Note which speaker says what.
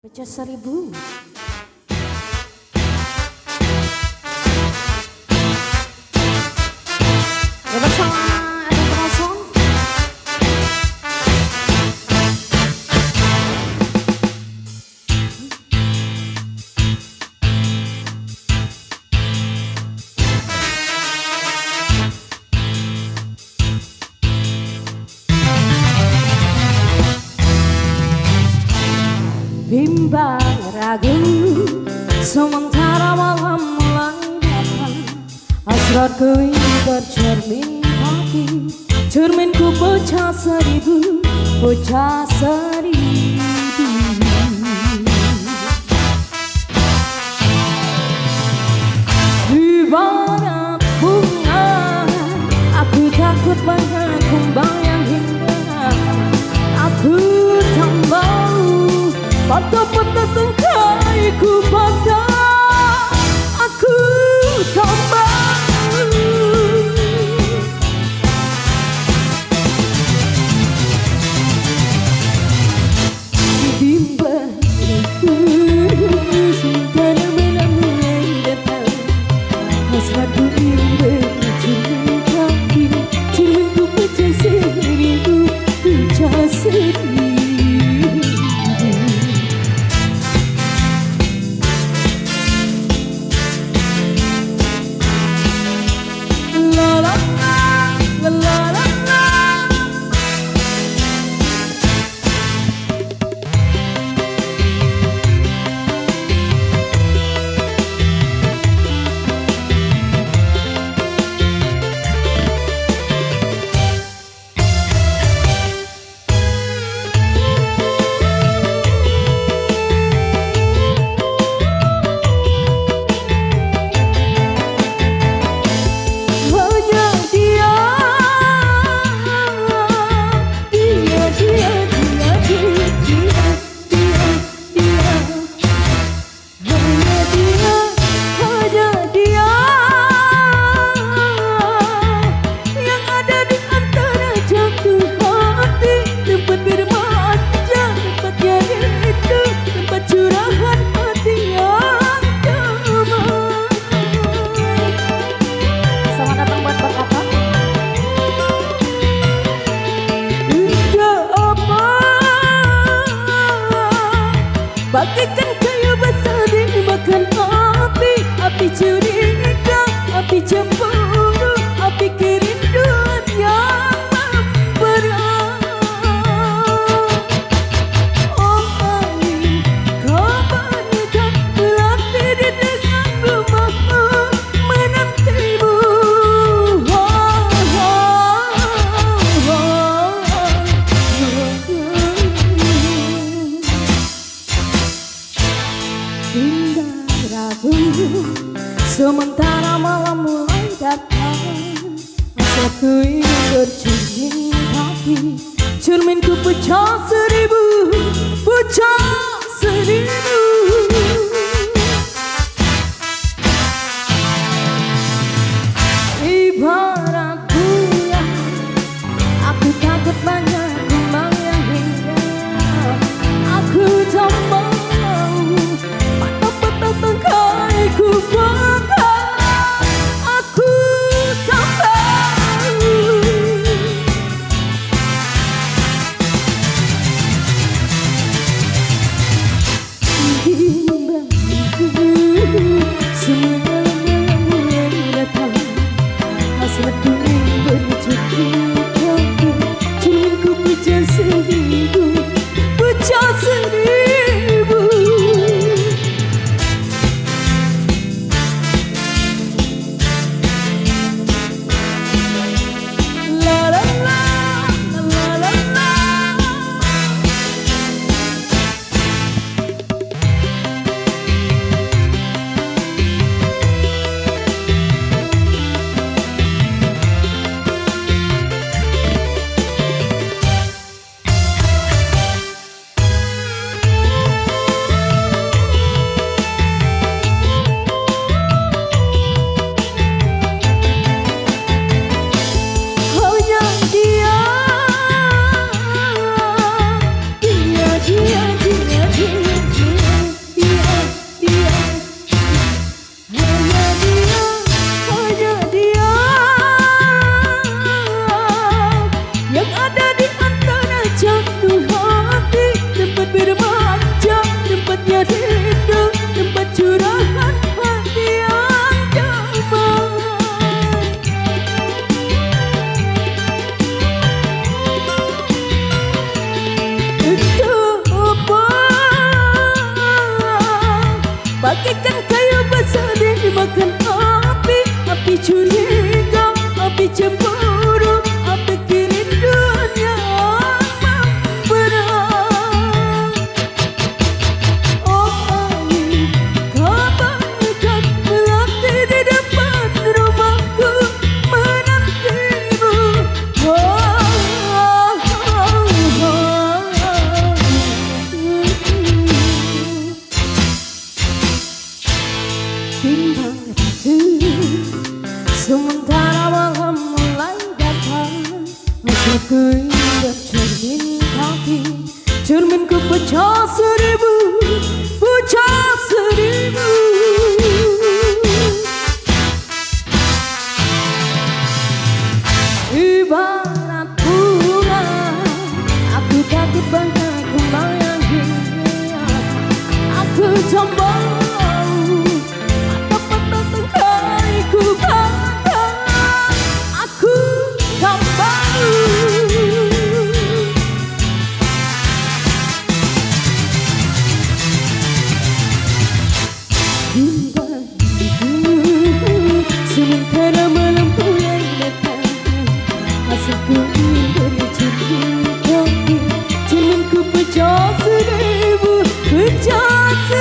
Speaker 1: Pecah 1000. Ya bersama ada Rason. Bimbang ragu sementara malam mulai datang, hasratku ini bercermin hati, cerminku pecah 1000, pecah 1000. Di barat bunga aku takut banyak kumbang yang hingga aku tak mau patah-patah tungkaiku patah, aku tak mau. Bimbang sudah malam mulai datang, hasratku ingin bercermin hati, cerminku pecah 1000, pecah 1000. Bagikan kayu basah dimakan api, api curiga, api cemburu, api kerinduan yang memberat. Oh angin, kabarkan berarti di dengan rumahmu menantimu. Bimbang ragu sementara malam mulai datang, hasratku ini bercermin hati, cerminku pecah 1000, pecah 1000. Ibarat bunga aku takut banyak kumbang yang hingga aku tak mau tungkaiku patah, aku tak mau. sementara malam mulai datang. Aku ingat cermin kaki, cerminku pecah seribu, pecah seribu. Ibarat bunga, aku takut banyak membayangi. Aku coba mata-mata tengkaiku patah, aku tak mau. Sementara malam mulai datang, aku ingin cermin kaki, cerminku pecah seribu, pecah seribu.